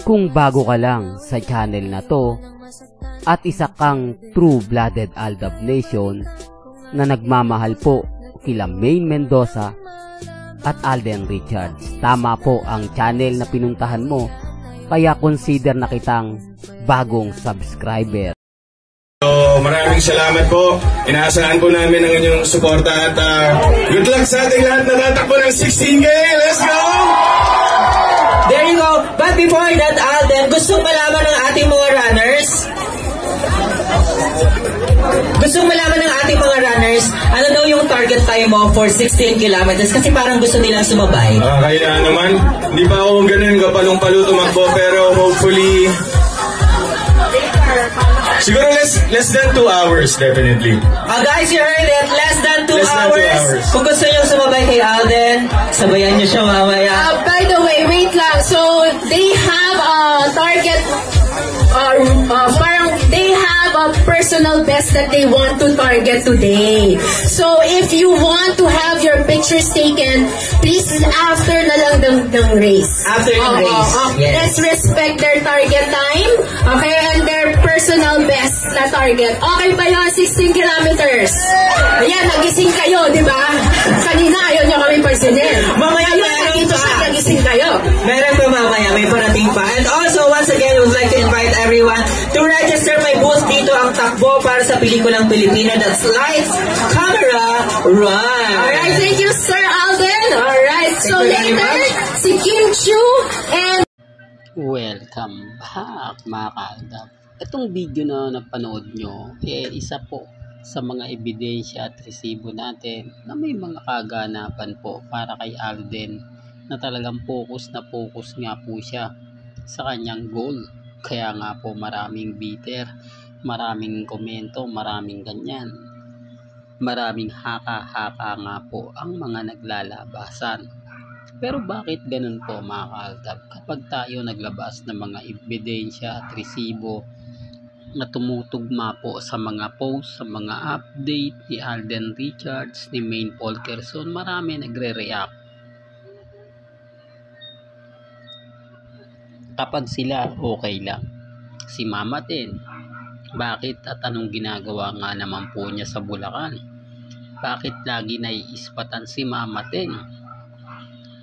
Kung bago ka lang sa channel na to at isa kang true-blooded Aldab Nation na nagmamahal po kila Maine Mendoza at Alden Richards, tama po ang channel na pinuntahan mo, kaya consider na kitang bagong subscriber. So, maraming salamat po. Inaasahan po namin ang inyong suporta at good luck sa ating lahat na tatakbo ng 16K. Let's go! There you go. But before that, Alden, gusto malaman ng ating mga runners. Ano daw yung target time mo for 16 kilometers? Kasi parang gusto nilang sumabay. Kaya naman, hindi pa ako ganun kapalong-palo tumakbo, pero hopefully siguro less than 2 hours, definitely. Guys, you heard it. Less than 2 hours. Kung gusto nyo sumabay kay Alden, sabayan nyo siya mamaya. By the way, wait lang. So, they have a target, parang they have a personal best that they want to target today. So, if you want to have your pictures taken, please after na lang ng race. After the race. Yes. Let's respect their target time. Okay, and their personal best na target. Okay ba yun? 16 kilometers. Ayan, nagising kayo, di ba? Kanina, ayaw nyo kami pansinin. Mamaya meron pa. Nagising kayo. Meron pa mamaya, may parating pa. And also, once again, we would like to invite everyone to register my booth dito ang takbo para sa pelikulang Pilipino. That's Lights, Camera, Run. Alright, thank you, Sir Alden. Alright, so later, si Kim Chu and Welcome back mga kaaldab. Itong video na napanood nyo, isa po sa mga ebidensya at resibo natin na may mga kaganapan po para kay Alden na talagang focus nga po siya sa kanyang goal. Kaya nga po maraming bitter, maraming komento, maraming ganyan. Maraming haka-haka nga po ang mga naglalabasan. Pero bakit ganun po mga kaaldab? Kapag tayo naglabas ng mga ebidensya at resibo na tumutugma po sa mga post, sa mga update ni Alden Richards, ni Maine Polkerson, marami nagre-react. Kapag sila okay lang. Si Mama Ten, bakit at anong ginagawa nga naman po niya sa Bulacan? Bakit lagi naiispatan si Mama Ten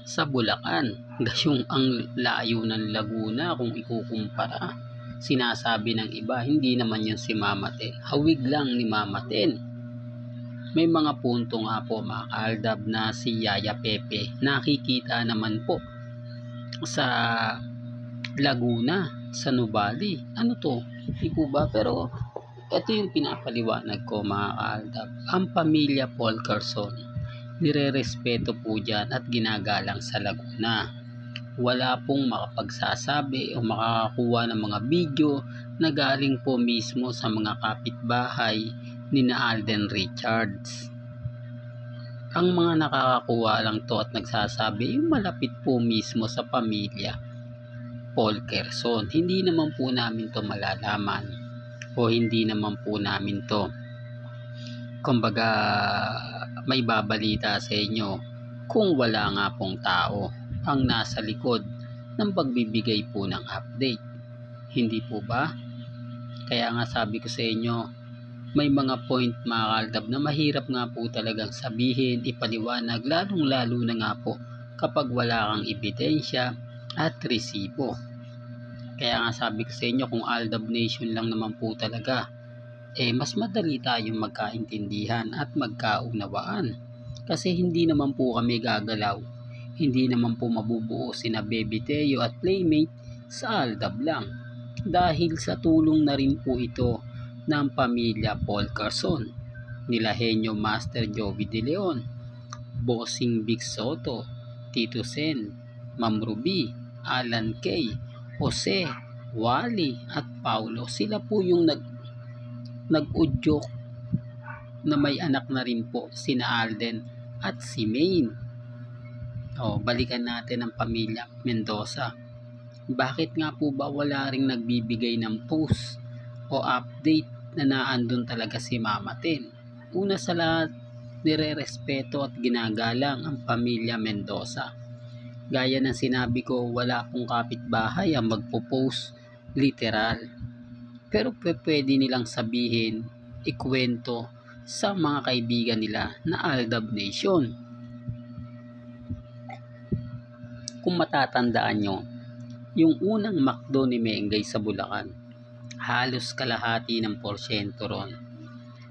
sa Bulacan? Gayong ang layo ng Laguna kung ikukumpara. Sinasabi ng iba, hindi naman yun si Mama Ten. Hawig lang ni Mama Ten. May mga punto nga po mga kaaldab na si Yaya Pepe nakikita naman po sa Laguna, sa Nubali. Ano to? Hindi po ba? Pero ito yung pinapaliwanag ko mga kaaldab. Ang pamilya Polkerson, nire-respeto po dyan at ginagalang sa Laguna. Wala pong makapagsasabi o makakakuha ng mga video na galing po mismo sa mga kapitbahay ni na Alden Richards. Ang mga nakakakuha lang to at nagsasabi yung malapit po mismo sa pamilya Polkerson. Hindi naman po namin to malalaman o hindi naman po namin to kumbaga may babalita sa inyo kung wala nga pong tao ang nasa likod ng pagbibigay po ng update. Hindi po ba? Kaya nga sabi ko sa inyo, may mga point mga kaaldab na mahirap nga po talagang sabihin, ipaliwanag, lalong-lalo na nga po kapag wala kang ebidensya at resibo. Kaya nga sabi ko sa inyo, kung Aldab Nation lang naman po talaga, mas madali tayong magkaintindihan at magkaunawaan. Kasi hindi naman po kami gagalaw. Hindi naman po mabubuo sina Baby Teo at Playmate sa Aldab lang. Dahil sa tulong na rin po ito ng pamilya Polkerson, nila Henyo Master Joey De Leon, Bossing Big Soto, Tito Sen, Ma'am Ruby, Alan K, Jose, Wally at Paulo. Sila po yung nag-udyok na may anak na rin po sina Alden at si Maine. Balikan natin ang pamilya Mendoza. Bakit nga po ba wala ring nagbibigay ng post o update na naandun talaga si Mama Ten? Una sa lahat, nire-respeto at ginagalang ang pamilya Mendoza. Gaya ng sinabi ko, wala akong kapitbahay ang magpo-post literal. Pero pwede nilang sabihin, ikwento sa mga kaibigan nila na Aldab Nation. Kung matatandaan nyo, yung unang McDo ni Mengay sa Bulacan, halos kalahati ng porsyento ron,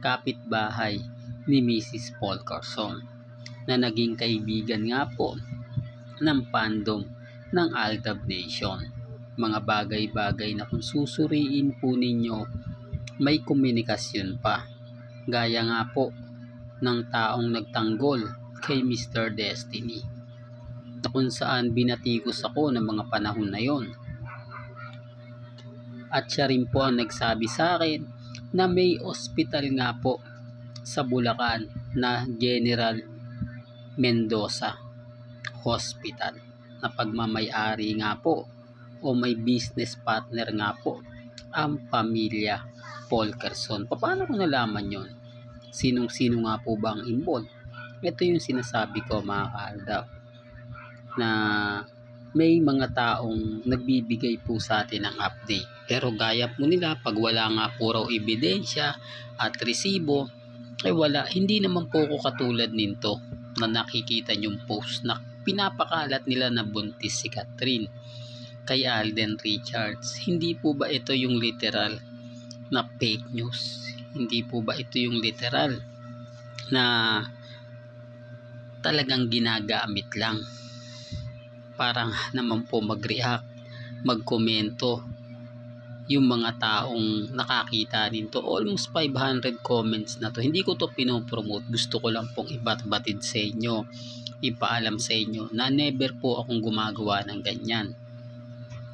kapitbahay ni Mrs. Paul Carson, na naging kaibigan nga po ng fandom ng Aldab Nation. Mga bagay-bagay na kung susuriin po ninyo, may komunikasyon pa. Gaya nga po ng taong nagtanggol kay Mr. Destiny, na kung saan binatikos ako ng mga panahon na yon. At siya rin po ang nagsabi sa akin na may ospital nga po sa Bulacan na General Mendoza Hospital na pagmamay-ari nga po o may business partner nga po ang pamilya Paul Carson. Paano ko nalaman yon? Sinong-sino nga po ba ang involved? Ito yung sinasabi ko, mga kaaldab, na may mga taong nagbibigay po sa atin ng update. Pero gaya po nila, pag wala nga po raw ebidensya at resibo, ay wala. Hindi naman po ko katulad nito na nakikita yung post na pinapakalat nila na buntis si Catherine kay Alden Richards. Hindi po ba ito yung literal na fake news? Hindi po ba ito yung literal na talagang ginagamit lang parang naman po mag-react, magkomento yung mga taong nakakita nito? Almost 500 comments na to. Hindi ko to pinopromote, gusto ko lang pong ibat-batid sa inyo, ipaalam sa inyo na never po akong gumagawa ng ganyan.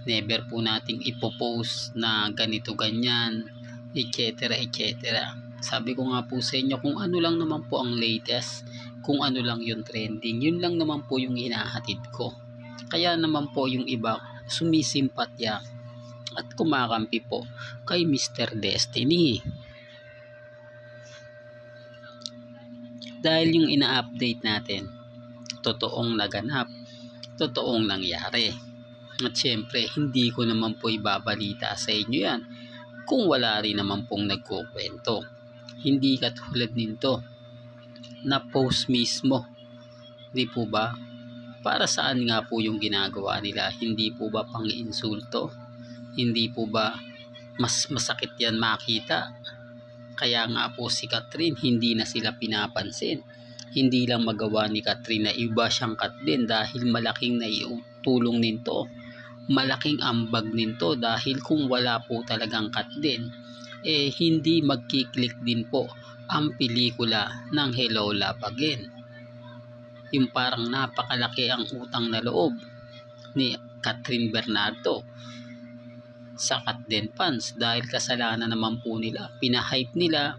Never po nating ipopost na ganito ganyan, etc. etc. Sabi ko nga po sa inyo, kung ano lang naman po ang latest, kung ano lang yung trending, yun lang naman po yung hinahatid ko. Kaya naman po yung iba sumisimpatya at kumakampi po kay Mr. Destiny. Dahil yung ina-update natin, totoong naganap, totoong nangyari. At syempre, hindi ko naman po ibabalita sa inyo yan kung wala rin naman pong nagkukwento. Hindi katulad nito na post mismo, di po ba? Para saan nga po yung ginagawa nila? Hindi po ba pang-insulto? Hindi po ba mas masakit yan makita? Kaya nga po si Catherine, hindi na sila pinapansin. Hindi lang magawa ni Catherine na iba siyang cut din dahil malaking naitulong nito. Malaking ambag nito dahil kung wala po talagang cut din, hindi magkiklik din po ang pelikula ng Hello Love Again. Yung parang napakalaki ang utang na loob ni Catherine Bernardo sa Katden fans dahil kasalanan naman po nila. Pinahype nila,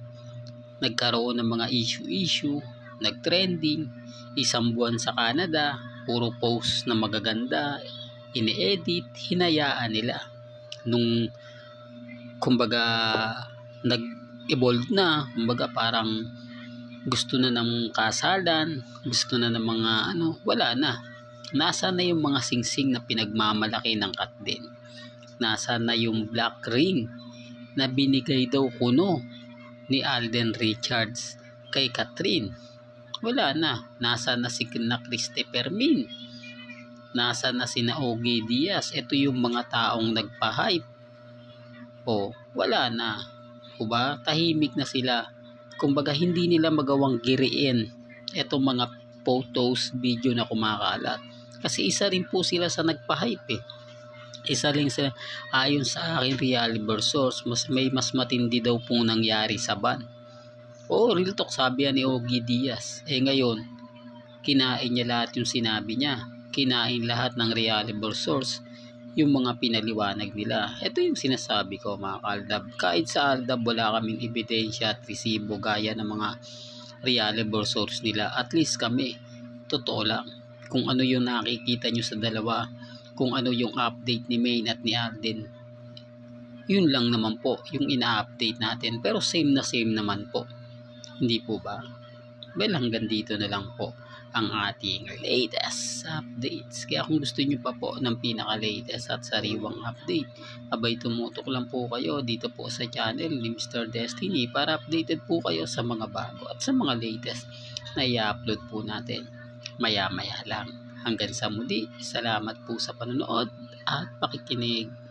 nagkaroon ng mga issue, nagtrending, isang buwan sa Canada, puro post na magaganda, ini-edit, hinayaan nila. Nung kumbaga nag-evolve na, kumbaga parang gusto na ng kasalan, gusto na ng mga wala na. Nasa na yung mga singsing na pinagmamalaki ng Katden? Nasa na yung black ring na binigay daw kuno ni Alden Richards kay Catherine? Wala na. Nasa na si Christopher Min? Nasa na si Ogie Diaz? Ito yung mga taong nagpa-hype. Wala na. Diba? Tahimik na sila. Kumbaga hindi nila magawang giriin etong mga photos, video na kumakalat. Kasi isa rin po sila sa nagpa-hype Isa rin sila, ayon sa akin reliable source, mas matindi daw pong nangyari sa ban. Real talk, sabi ni Ogie Diaz. Ngayon, kinain niya lahat yung sinabi niya. Kinain lahat ng reliable source yung mga pinaliwanag nila. Ito yung sinasabi ko, mga kaaldab. Kahit sa Aldab wala kaming ebidensya at resibo gaya ng mga reliable source nila. At least kami, totoo lang. Kung ano yung nakikita nyo sa dalawa, kung ano yung update ni Maine at ni Alden, yun lang naman po yung ina-update natin. Pero same na same naman po. Hindi po ba? Well, hanggang dito na lang po ang ating latest updates. Kaya kung gusto nyo pa po ng pinaka-latest at sariwang update, abay tumutok lang po kayo dito po sa channel ni Mr. Destiny para updated po kayo sa mga bago at sa mga latest na i-upload po natin maya-maya lang. Hanggang sa muli, salamat po sa panonood at pakikinig.